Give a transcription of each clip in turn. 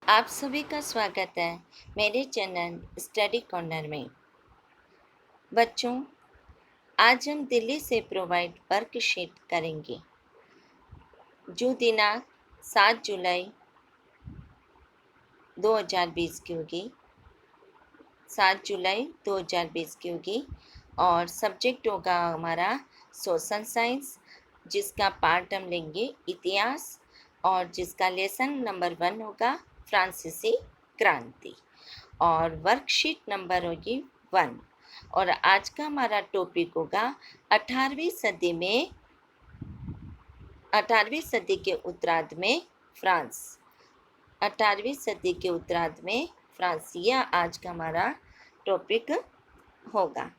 आप सभी का स्वागत है मेरे चैनल स्टडी कॉर्नर में। बच्चों, आज हम दिल्ली से प्रोवाइड वर्कशीट करेंगे जो दिनांक 7 जुलाई 2020 की होगी। 7 जुलाई 2020 की होगी और सब्जेक्ट होगा हमारा सोशल साइंस, जिसका पार्ट हम लेंगे इतिहास और जिसका लेसन नंबर 1 होगा फ्रांसीसी क्रांति और वर्कशीट नंबर होगी 1। और आज का हमारा टॉपिक होगा 18वीं सदी के उत्तरार्ध में फ्रांस। 18वीं सदी के उत्तरार्ध में फ्रांस, यह आज का हमारा टॉपिक होगा।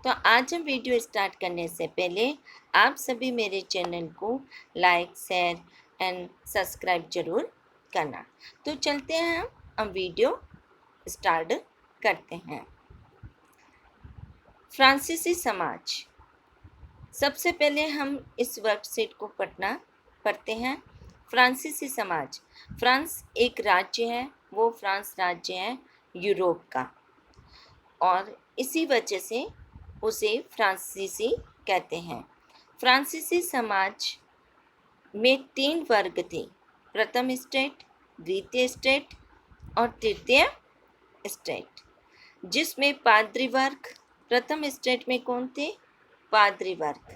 तो आज हम वीडियो स्टार्ट करने से पहले आप सभी मेरे चैनल को लाइक, शेयर एंड सब्सक्राइब जरूर करना। तो चलते हैं, हम वीडियो स्टार्ट करते हैं। फ्रांसीसी समाज, सबसे पहले हम इस वर्कशीट को पढ़ते हैं। फ्रांसीसी समाज, फ्रांस एक राज्य है, वो फ्रांस राज्य है यूरोप का और इसी वजह से उसे फ्रांसीसी कहते हैं। फ्रांसीसी समाज में 3 वर्ग थे, प्रथम स्टेट, द्वितीय स्टेट और तृतीय स्टेट, जिसमें पादरी वर्ग, प्रथम स्टेट में कौन थे? पादरी वर्ग।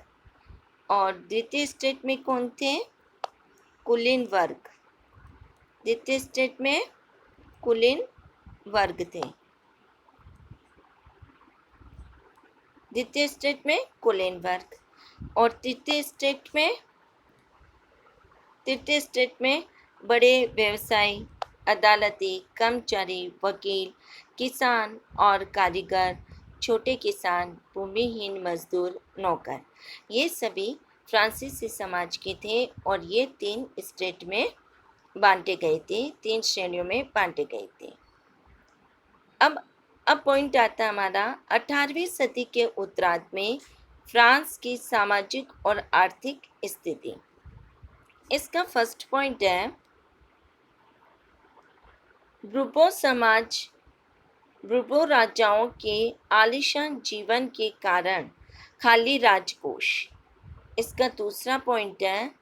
और द्वितीय स्टेट में कौन थे? कुलीन वर्ग। द्वितीय स्टेट में कुलीन वर्ग थे। द्वितीय स्टेट में कुलीन वर्ग और तृतीय स्टेट में बड़े व्यवसायी, अदालती, कर्मचारी, वकील, किसान और कारीगर, छोटे किसान, भूमिहीन मजदूर, नौकर, ये सभी फ्रांसीसी समाज के थे और ये 3 स्टेट में बांटे गए थे, 3 श्रेणियों में बांटे गए थे। अब पॉइंट आता है हमारा 18वीं सदी के उत्तरार्ध में फ्रांस की सामाजिक और आर्थिक स्थिति। इसका फर्स्ट पॉइंट है ब्रूबो राजाओं के आलीशान जीवन के कारण खाली राजकोष। इसका दूसरा पॉइंट है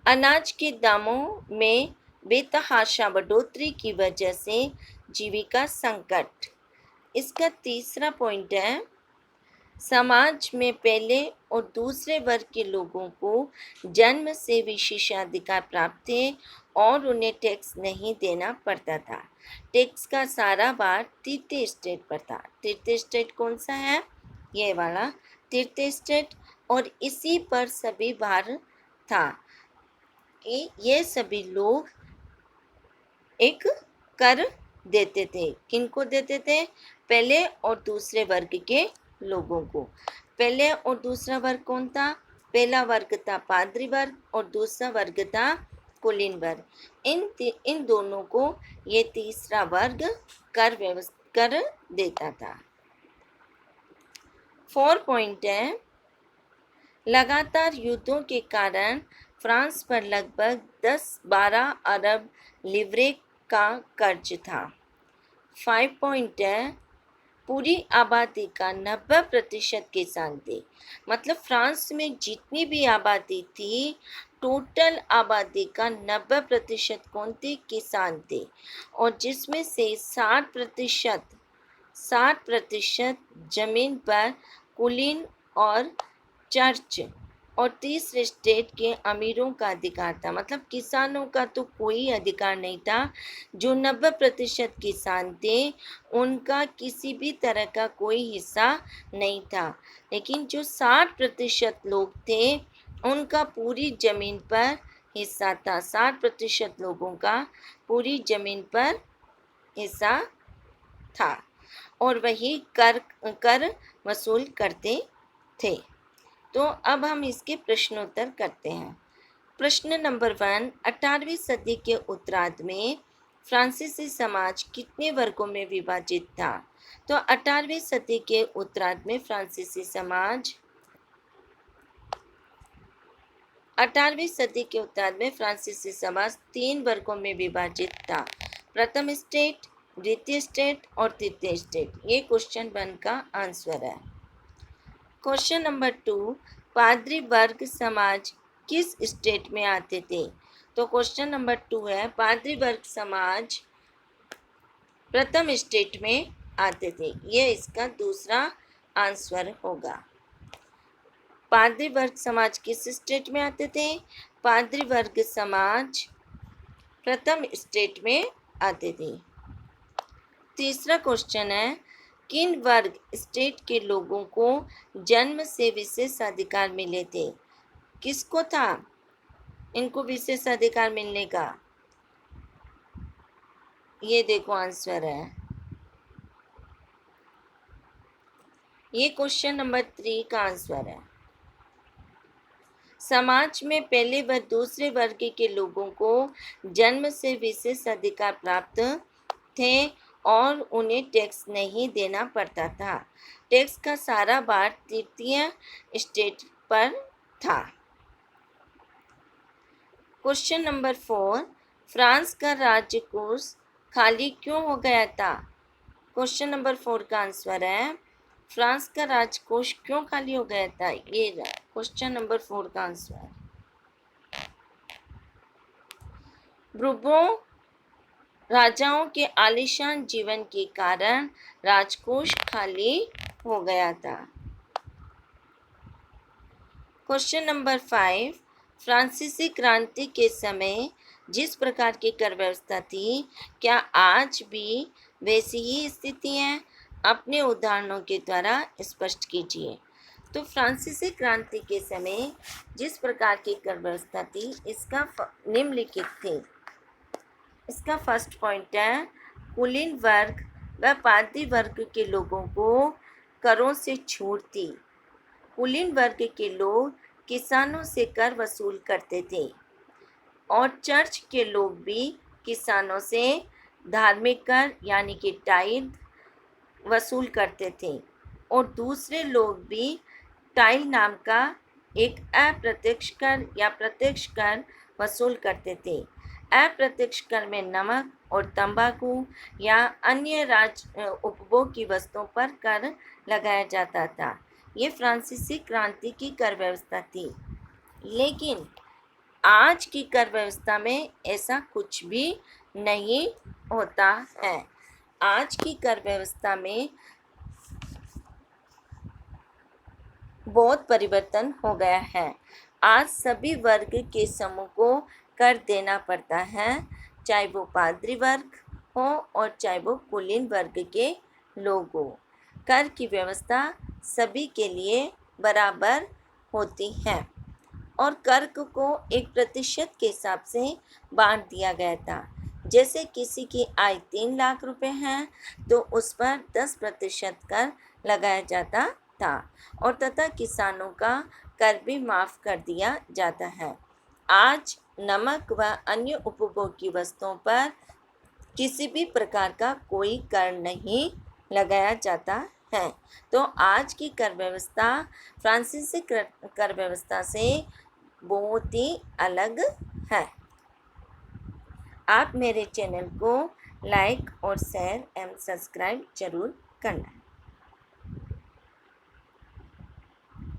अनाज के दामों में बेतहाशा बढ़ोतरी की वजह से जीविका संकट। इसका तीसरा पॉइंट है समाज में पहले और दूसरे वर्ग के लोगों को जन्म से विशेषाधिकार प्राप्त थे और उन्हें टैक्स नहीं देना पड़ता था। टैक्स का सारा भार तृतीय स्टेट पर था। तृतीय स्टेट कौन सा है? ये वाला तृतीय स्टेट। और इसी पर सभी भार था कि ये सभी लोग एक कर देते थे। किनको देते थे? पहले और दूसरे वर्ग के लोगों को। पहले और दूसरा वर्ग कौन था? पहला वर्ग था पादरी वर्ग और दूसरा वर्ग था कुलीन वर्ग। इन दोनों को ये तीसरा वर्ग कर देता था। 4 पॉइंट है लगातार युद्धों के कारण फ्रांस पर लगभग 10-12 अरब लिवरे का कर्ज था। 5 पॉइंट है पूरी आबादी का 90% किसान थे। मतलब फ्रांस में जितनी भी आबादी थी, टोटल आबादी का 90% कौन थे? किसान थे। और जिसमें से 60% जमीन पर कुलीन और चर्च और तीसरे स्टेट के अमीरों का अधिकार था। मतलब किसानों का तो कोई अधिकार नहीं था। जो 90% किसान थे उनका किसी भी तरह का कोई हिस्सा नहीं था, लेकिन जो 60% लोग थे उनका पूरी जमीन पर हिस्सा था। 60% लोगों का पूरी जमीन पर हिस्सा था और वही कर वसूल करते थे। तो अब हम इसके प्रश्नोत्तर करते हैं। प्रश्न नंबर 1, 18वीं सदी के उत्तरार्ध में फ्रांसीसी समाज कितने वर्गों में विभाजित था? तो 18वीं सदी के उत्तरार्ध में फ्रांसीसी समाज 18वीं सदी के उत्तरार्ध में फ्रांसीसी समाज 3 वर्गों में विभाजित था। प्रथम स्टेट, द्वितीय स्टेट और तृतीय स्टेट। ये क्वेश्चन 1 का आंसर है। क्वेश्चन नंबर 2, पादरी वर्ग समाज किस स्टेट में आते थे? तो क्वेश्चन नंबर 2 है, पादरी वर्ग समाज प्रथम स्टेट में आते थे। ये इसका दूसरा आंसर होगा। पादरी वर्ग समाज किस स्टेट में आते थे? पादरी वर्ग समाज प्रथम स्टेट में आते थे। तीसरा क्वेश्चन है, किन वर्ग स्टेट के लोगों को जन्म से विशेष अधिकार मिले थे? किसको था इनको विशेष अधिकार मिलने का? ये देखो आंसर है। ये क्वेश्चन नंबर 3 का आंसर है। समाज में पहले व दूसरे वर्ग के लोगों को जन्म से विशेष अधिकार प्राप्त थे और उन्हें टैक्स नहीं देना पड़ता था। टैक्स का सारा भार तृतीय स्टेट पर था। क्वेश्चन नंबर 4, फ्रांस का राजकोष खाली क्यों हो गया था? क्वेश्चन नंबर 4 का आंसर है, फ्रांस का राजकोष क्यों खाली हो गया था? ये क्वेश्चन नंबर 4 का आंसर है। ब्रूबों राजाओं के आलीशान जीवन के कारण राजकोष खाली हो गया था। क्वेश्चन नंबर 5, फ्रांसीसी क्रांति के समय जिस प्रकार की कर व्यवस्था थी, क्या आज भी वैसी ही स्थिति है? अपने उदाहरणों के द्वारा स्पष्ट कीजिए। तो फ्रांसीसी क्रांति के समय जिस प्रकार की कर व्यवस्था थी, इसका निम्नलिखित थे। इसका फर्स्ट पॉइंट है, कुलीन वर्ग व पादरी वर्ग के लोगों को करों से छूट थी। कुलीन वर्ग के लोग किसानों से कर वसूल करते थे और चर्च के लोग भी किसानों से धार्मिक कर यानी कि टाइल वसूल करते थे और दूसरे लोग भी टाइल नाम का एक अप्रत्यक्ष कर या प्रत्यक्ष कर वसूल करते थे। अप्रत्यक्ष कर में नमक और तंबाकू या अन्य उपभोग की वस्तुओं पर कर लगाया जाता था। ये फ्रांसीसी क्रांति की कर व्यवस्था थी। लेकिन आज की कर व्यवस्था में ऐसा कुछ भी नहीं होता है। आज की कर व्यवस्था में बहुत परिवर्तन हो गया है। आज सभी वर्ग के समूह को कर देना पड़ता है, चाहे वो पादरी वर्ग हो और चाहे वो कुलीन वर्ग के लोग हो। कर की व्यवस्था सभी के लिए बराबर होती है और कर को एक प्रतिशत के हिसाब से बांट दिया गया था। जैसे किसी की आय 3 लाख रुपए है तो उस पर 10% कर लगाया जाता था और तथा किसानों का कर भी माफ़ कर दिया जाता है। आज नमक व अन्य उपभोग की वस्तुओं पर किसी भी प्रकार का कोई कर नहीं लगाया जाता है। तो आज की कर व्यवस्था फ्रांसीसी कर व्यवस्था से बहुत ही अलग है। आप मेरे चैनल को लाइक और शेयर एवं सब्सक्राइब जरूर करना।